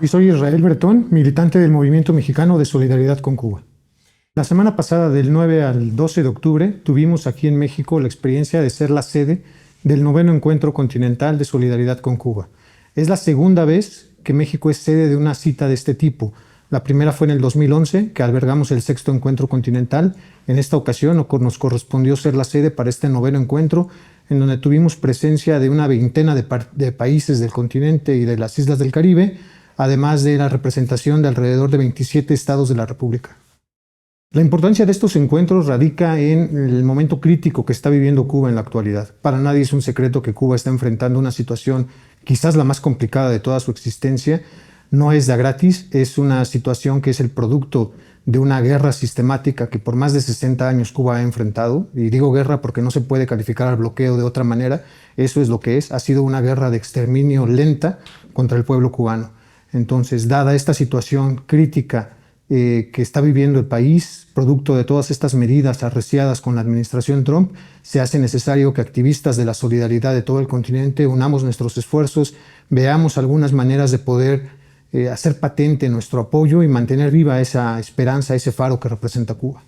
Y soy Israel Bretón, militante del Movimiento Mexicano de Solidaridad con Cuba. La semana pasada, del 9 al 12 de octubre, tuvimos aquí en México la experiencia de ser la sede del noveno Encuentro Continental de Solidaridad con Cuba. Es la segunda vez que México es sede de una cita de este tipo. La primera fue en el 2011, que albergamos el sexto Encuentro Continental. En esta ocasión nos correspondió ser la sede para este noveno encuentro, en donde tuvimos presencia de una veintena de países del continente y de las islas del Caribe, además de la representación de alrededor de 27 estados de la República. La importancia de estos encuentros radica en el momento crítico que está viviendo Cuba en la actualidad. Para nadie es un secreto que Cuba está enfrentando una situación quizás la más complicada de toda su existencia. No es de a gratis, es una situación que es el producto de una guerra sistemática que por más de 60 años Cuba ha enfrentado. Y digo guerra porque no se puede calificar al bloqueo de otra manera. Eso es lo que es. Ha sido una guerra de exterminio lenta contra el pueblo cubano. Entonces, dada esta situación crítica que está viviendo el país, producto de todas estas medidas arreciadas con la administración Trump, se hace necesario que activistas de la solidaridad de todo el continente unamos nuestros esfuerzos, veamos algunas maneras de poder hacer patente nuestro apoyo y mantener viva esa esperanza, ese faro que representa Cuba.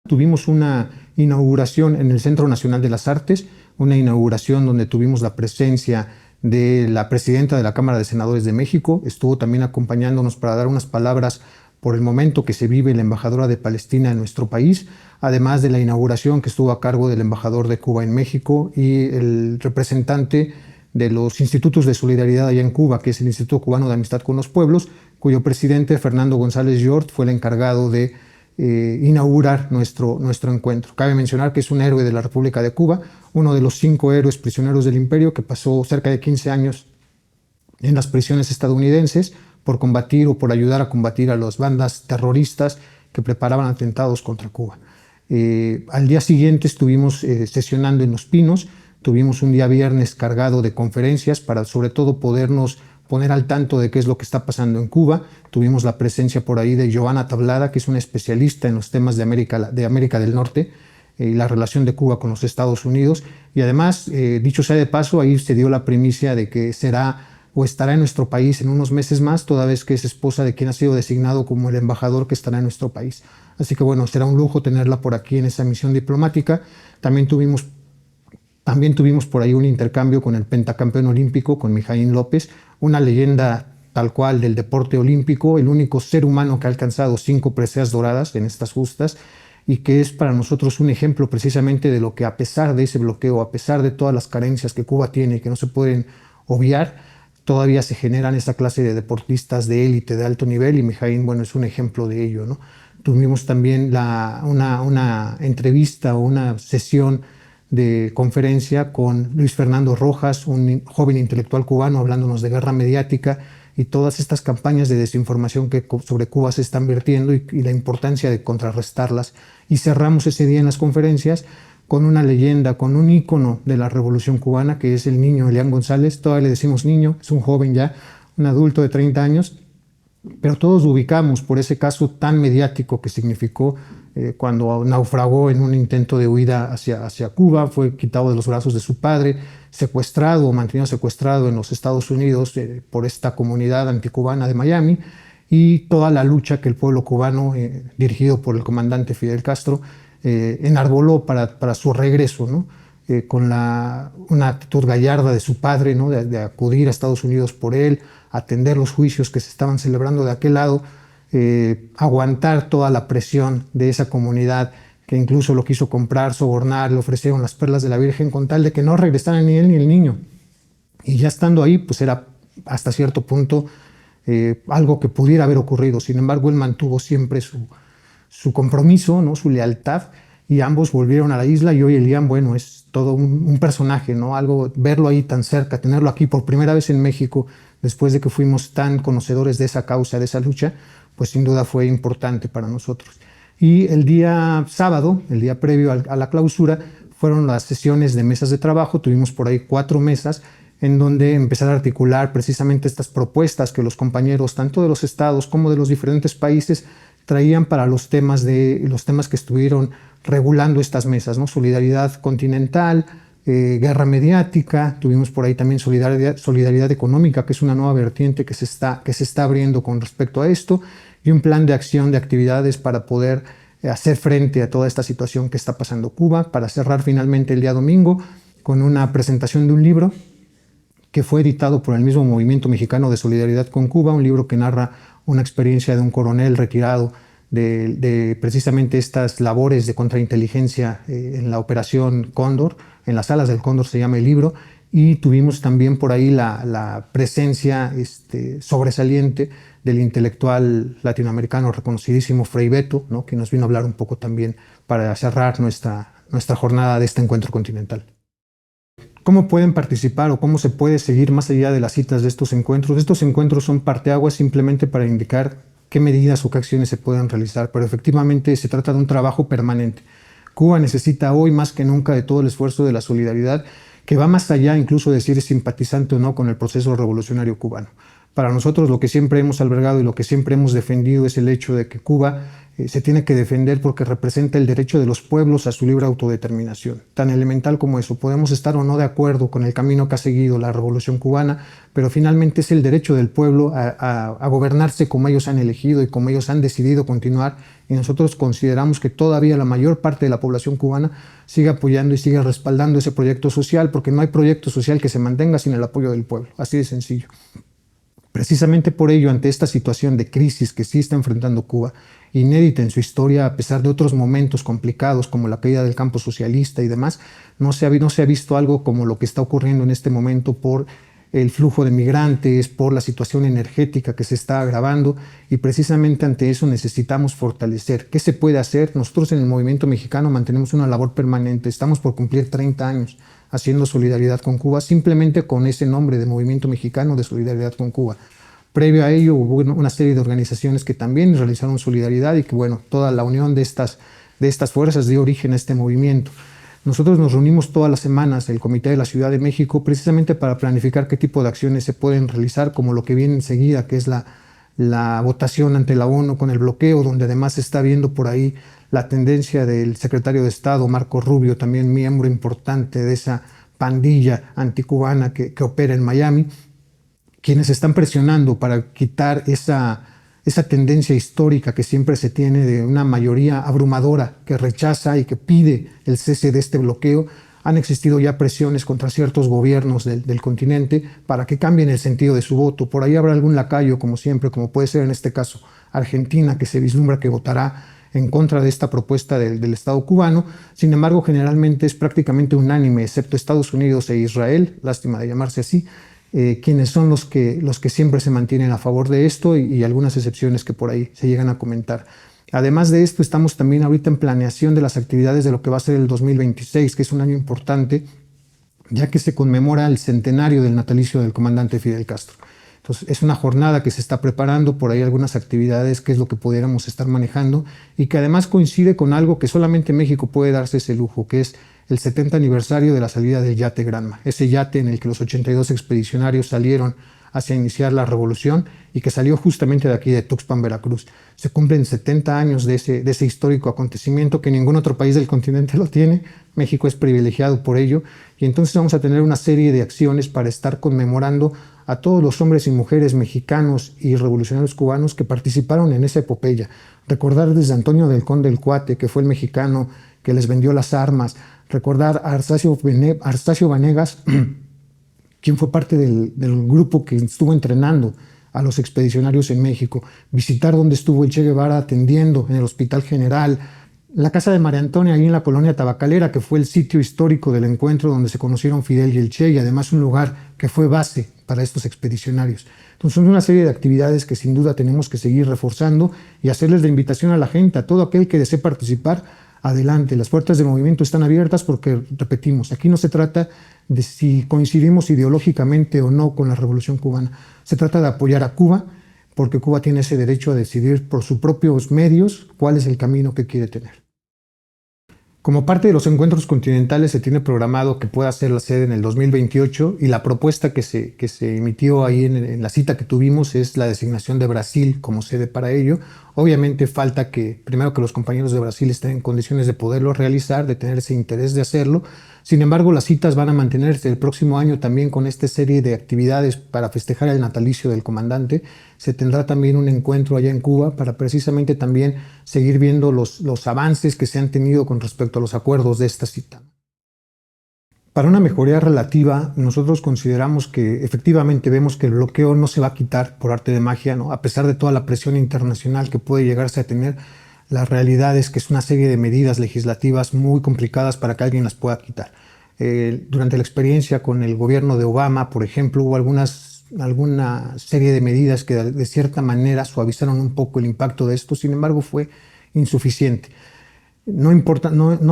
Tuvimos una inauguración en el Centro Nacional de las Artes, una inauguración donde tuvimos la presencia de la presidenta de la Cámara de Senadores de México. Estuvo también acompañándonos para dar unas palabras por el momento que se vive la embajadora de Palestina en nuestro país, además de la inauguración que estuvo a cargo del embajador de Cuba en México y el representante de los institutos de solidaridad allá en Cuba, que es el Instituto Cubano de Amistad con los Pueblos, cuyo presidente, Fernando González Yort, fue el encargado de inaugurar nuestro encuentro. Cabe mencionar que es un héroe de la República de Cuba, uno de los 5 héroes prisioneros del imperio que pasó cerca de 15 años en las prisiones estadounidenses por combatir o por ayudar a combatir a las bandas terroristas que preparaban atentados contra Cuba. Al día siguiente estuvimos sesionando en Los Pinos, tuvimos un día viernes cargado de conferencias para sobre todo podernos poner al tanto de qué es lo que está pasando en Cuba. Tuvimos la presencia por ahí de Joana Tablada, que es una especialista en los temas de América del Norte y la relación de Cuba con los Estados Unidos. Y además, dicho sea de paso, ahí se dio la primicia de que será o estará en nuestro país en unos meses más, toda vez que es esposa de quien ha sido designado como el embajador que estará en nuestro país. Así que bueno, será un lujo tenerla por aquí en esa misión diplomática. También tuvimos por ahí un intercambio con el pentacampeón olímpico, con Mijaín López, una leyenda tal cual del deporte olímpico, el único ser humano que ha alcanzado 5 preseas doradas en estas justas y que es para nosotros un ejemplo precisamente de lo que a pesar de ese bloqueo, a pesar de todas las carencias que Cuba tiene y que no se pueden obviar, todavía se generan esa clase de deportistas de élite, de alto nivel, y Mijaín, bueno, es un ejemplo de ello, ¿no? Tuvimos también una entrevista o una sesión de conferencia con Luis Fernando Rojas, un joven intelectual cubano, hablándonos de guerra mediática y todas estas campañas de desinformación que sobre Cuba se están vertiendo y la importancia de contrarrestarlas. Y cerramos ese día en las conferencias con una leyenda, con un ícono de la Revolución Cubana, que es el niño Elian González. Todavía le decimos niño, es un joven ya, un adulto de 30 años, pero todos lo ubicamos por ese caso tan mediático que significó cuando naufragó en un intento de huida hacia Cuba, fue quitado de los brazos de su padre, secuestrado o mantenido secuestrado en los Estados Unidos por esta comunidad anticubana de Miami, y toda la lucha que el pueblo cubano, dirigido por el comandante Fidel Castro, enarboló para su regreso, ¿no? Con una actitud gallarda de su padre, ¿no? de acudir a Estados Unidos por él, atender los juicios que se estaban celebrando de aquel lado, aguantar toda la presión de esa comunidad que incluso lo quiso comprar, sobornar, le ofrecieron las perlas de la Virgen con tal de que no regresaran ni él ni el niño. Y ya estando ahí, pues era hasta cierto punto algo que pudiera haber ocurrido. Sin embargo, él mantuvo siempre su compromiso, ¿no? Su lealtad, y ambos volvieron a la isla, y hoy Elian, bueno, es todo un personaje, ¿no? Algo, verlo ahí tan cerca, tenerlo aquí por primera vez en México, después de que fuimos tan conocedores de esa causa, de esa lucha, pues sin duda fue importante para nosotros. Y el día sábado, el día previo a la clausura, fueron las sesiones de mesas de trabajo. Tuvimos por ahí 4 mesas en donde empezar a articular precisamente estas propuestas que los compañeros, tanto de los estados como de los diferentes países, traían para los temas que estuvieron regulando estas mesas, ¿no? Solidaridad continental, guerra mediática, tuvimos por ahí también solidaridad económica, que es una nueva vertiente que se está abriendo con respecto a esto, y un plan de acción de actividades para poder hacer frente a toda esta situación que está pasando Cuba, para cerrar finalmente el día domingo con una presentación de un libro que fue editado por el mismo Movimiento Mexicano de Solidaridad con Cuba, un libro que narra una experiencia de un coronel retirado de precisamente estas labores de contrainteligencia en la Operación Cóndor. En las alas del Cóndor se llama el libro, y tuvimos también por ahí la presencia sobresaliente del intelectual latinoamericano reconocidísimo Frei Beto, ¿no?, que nos vino a hablar un poco también para cerrar nuestra jornada de este encuentro continental. ¿Cómo pueden participar o cómo se puede seguir más allá de las citas de estos encuentros? Estos encuentros son parteaguas simplemente para indicar qué medidas o qué acciones se pueden realizar, pero efectivamente se trata de un trabajo permanente. Cuba necesita hoy más que nunca de todo el esfuerzo de la solidaridad, que va más allá incluso de si eres simpatizante o no con el proceso revolucionario cubano. Para nosotros lo que siempre hemos albergado y lo que siempre hemos defendido es el hecho de que Cuba se tiene que defender porque representa el derecho de los pueblos a su libre autodeterminación. Tan elemental como eso. Podemos estar o no de acuerdo con el camino que ha seguido la revolución cubana, pero finalmente es el derecho del pueblo a gobernarse como ellos han elegido y como ellos han decidido continuar, y nosotros consideramos que todavía la mayor parte de la población cubana sigue apoyando y sigue respaldando ese proyecto social, porque no hay proyecto social que se mantenga sin el apoyo del pueblo. Así de sencillo. Precisamente por ello, ante esta situación de crisis que sí está enfrentando Cuba, inédita en su historia, a pesar de otros momentos complicados como la caída del campo socialista y demás, no se ha visto algo como lo que está ocurriendo en este momento por el flujo de migrantes, por la situación energética que se está agravando, y precisamente ante eso necesitamos fortalecer. ¿Qué se puede hacer? Nosotros en el Movimiento Mexicano mantenemos una labor permanente, estamos por cumplir 30 años haciendo solidaridad con Cuba, simplemente con ese nombre de Movimiento Mexicano de Solidaridad con Cuba. Previo a ello hubo una serie de organizaciones que también realizaron solidaridad, y que bueno, toda la unión de estas fuerzas dio origen a este movimiento. Nosotros nos reunimos todas las semanas, el Comité de la Ciudad de México, precisamente para planificar qué tipo de acciones se pueden realizar, como lo que viene enseguida, que es la votación ante la ONU con el bloqueo, donde además se está viendo por ahí la tendencia del secretario de Estado, Marco Rubio, también miembro importante de esa pandilla anticubana que opera en Miami, quienes están presionando para quitar esa tendencia histórica que siempre se tiene de una mayoría abrumadora que rechaza y que pide el cese de este bloqueo. Han existido ya presiones contra ciertos gobiernos del continente para que cambien el sentido de su voto. Por ahí habrá algún lacayo, como siempre, como puede ser en este caso Argentina, que se vislumbra que votará en contra de esta propuesta del Estado cubano. Sin embargo, generalmente es prácticamente unánime, excepto Estados Unidos e Israel, lástima de llamarse así, quienes son los que siempre se mantienen a favor de esto, y algunas excepciones que por ahí se llegan a comentar. Además de esto, estamos también ahorita en planeación de las actividades de lo que va a ser el 2026, que es un año importante, ya que se conmemora el centenario del natalicio del comandante Fidel Castro. Entonces, es una jornada que se está preparando, por ahí algunas actividades, que es lo que pudiéramos estar manejando, y que además coincide con algo que solamente México puede darse ese lujo, que es el 70 aniversario de la salida del yate Granma, ese yate en el que los 82 expedicionarios salieron hacia iniciar la revolución, y que salió justamente de aquí, de Tuxpan, Veracruz. Se cumplen 70 años de ese histórico acontecimiento, que ningún otro país del continente lo tiene. México es privilegiado por ello, y entonces vamos a tener una serie de acciones para estar conmemorando a todos los hombres y mujeres mexicanos y revolucionarios cubanos que participaron en esa epopeya. Recordar desde Antonio del Conde el Cuate, que fue el mexicano que les vendió las armas. Recordar a Arsacio Vanegas, quien fue parte del grupo que estuvo entrenando a los expedicionarios en México. Visitar donde estuvo el Che Guevara atendiendo en el Hospital General. La casa de María Antonia, ahí en la colonia Tabacalera, que fue el sitio histórico del encuentro donde se conocieron Fidel y el Che, y además un lugar que fue base para estos expedicionarios. Entonces son una serie de actividades que sin duda tenemos que seguir reforzando, y hacerles la invitación a la gente, a todo aquel que desee participar, adelante. Las puertas del movimiento están abiertas porque, repetimos, aquí no se trata de si coincidimos ideológicamente o no con la Revolución Cubana. Se trata de apoyar a Cuba, porque Cuba tiene ese derecho a decidir por sus propios medios cuál es el camino que quiere tener. Como parte de los encuentros continentales, se tiene programado que pueda ser la sede en el 2028, y la propuesta que se emitió ahí en la cita que tuvimos es la designación de Brasil como sede para ello. Obviamente falta primero que los compañeros de Brasil estén en condiciones de poderlo realizar, de tener ese interés de hacerlo. Sin embargo, las citas van a mantenerse el próximo año también con esta serie de actividades para festejar el natalicio del comandante. Se tendrá también un encuentro allá en Cuba para precisamente también seguir viendo los avances que se han tenido con respecto a los acuerdos de esta cita. Para una mejoría relativa, nosotros consideramos que efectivamente vemos que el bloqueo no se va a quitar por arte de magia, ¿no? A pesar de toda la presión internacional que puede llegarse a tener. La realidad es que es una serie de medidas legislativas muy complicadas para que alguien las pueda quitar. Durante la experiencia con el gobierno de Obama, por ejemplo, hubo alguna serie de medidas que de cierta manera suavizaron un poco el impacto de esto, sin embargo fue insuficiente. No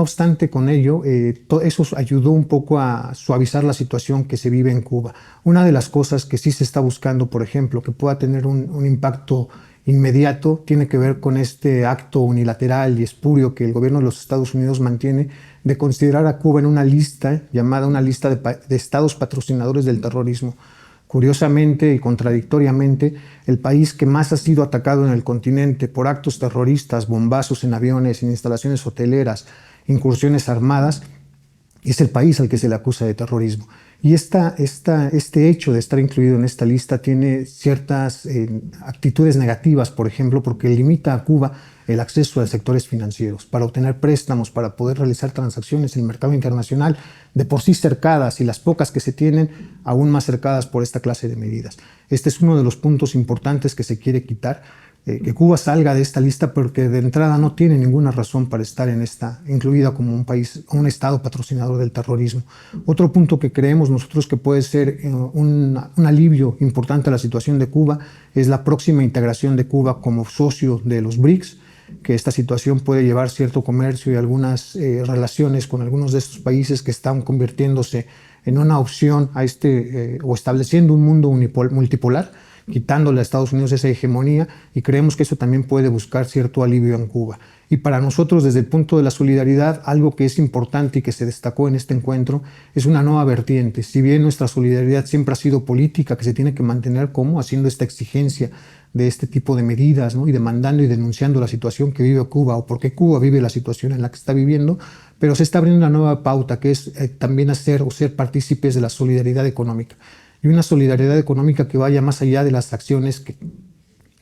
obstante con ello, eso ayudó un poco a suavizar la situación que se vive en Cuba. Una de las cosas que sí se está buscando, por ejemplo, que pueda tener un impacto inmediato, tiene que ver con este acto unilateral y espurio que el gobierno de los Estados Unidos mantiene de considerar a Cuba en una lista llamada una lista de estados patrocinadores del terrorismo. Curiosamente y contradictoriamente, el país que más ha sido atacado en el continente por actos terroristas, bombazos en aviones, en instalaciones hoteleras, incursiones armadas, es el país al que se le acusa de terrorismo. Y este hecho de estar incluido en esta lista tiene ciertas actitudes negativas, por ejemplo, porque limita a Cuba el acceso a sectores financieros para obtener préstamos, para poder realizar transacciones en el mercado internacional, de por sí cercadas, y las pocas que se tienen aún más cercadas por esta clase de medidas. Este es uno de los puntos importantes que se quiere quitar, que Cuba salga de esta lista, porque de entrada no tiene ninguna razón para estar incluida como un país, un estado patrocinador del terrorismo. Otro punto que creemos nosotros que puede ser un alivio importante a la situación de Cuba es la próxima integración de Cuba como socio de los BRICS, que esta situación puede llevar cierto comercio y algunas relaciones con algunos de estos países que están convirtiéndose en una opción o estableciendo un mundo multipolar, quitándole a Estados Unidos esa hegemonía, y creemos que eso también puede buscar cierto alivio en Cuba. Y para nosotros, desde el punto de la solidaridad, algo que es importante y que se destacó en este encuentro es una nueva vertiente. Si bien nuestra solidaridad siempre ha sido política, que se tiene que mantener como haciendo esta exigencia de este tipo de medidas, ¿no? Y demandando y denunciando la situación que vive Cuba, o por qué Cuba vive la situación en la que está viviendo, pero se está abriendo una nueva pauta, que es también hacer o ser partícipes de la solidaridad económica. Y una solidaridad económica que vaya más allá de las acciones que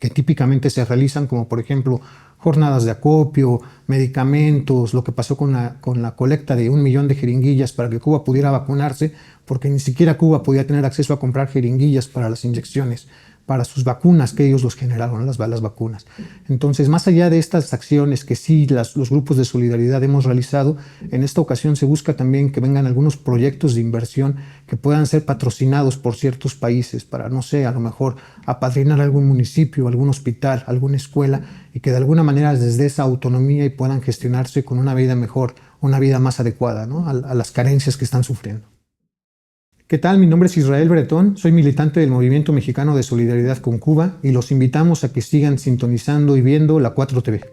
típicamente se realizan, como por ejemplo jornadas de acopio, medicamentos, lo que pasó con la colecta de 1 millón de jeringuillas para que Cuba pudiera vacunarse, porque ni siquiera Cuba podía tener acceso a comprar jeringuillas para las inyecciones, para sus vacunas que ellos los generaron, las vacunas. Entonces, más allá de estas acciones que sí los grupos de solidaridad hemos realizado, en esta ocasión se busca también que vengan algunos proyectos de inversión que puedan ser patrocinados por ciertos países para, no sé, a lo mejor apadrinar algún municipio, algún hospital, alguna escuela, y que de alguna manera les dé esa autonomía y puedan gestionarse con una vida mejor, una vida más adecuada, ¿no? a las carencias que están sufriendo. ¿Qué tal? Mi nombre es Israel Bretón, soy militante del Movimiento Mexicano de Solidaridad con Cuba, y los invitamos a que sigan sintonizando y viendo la 4TV.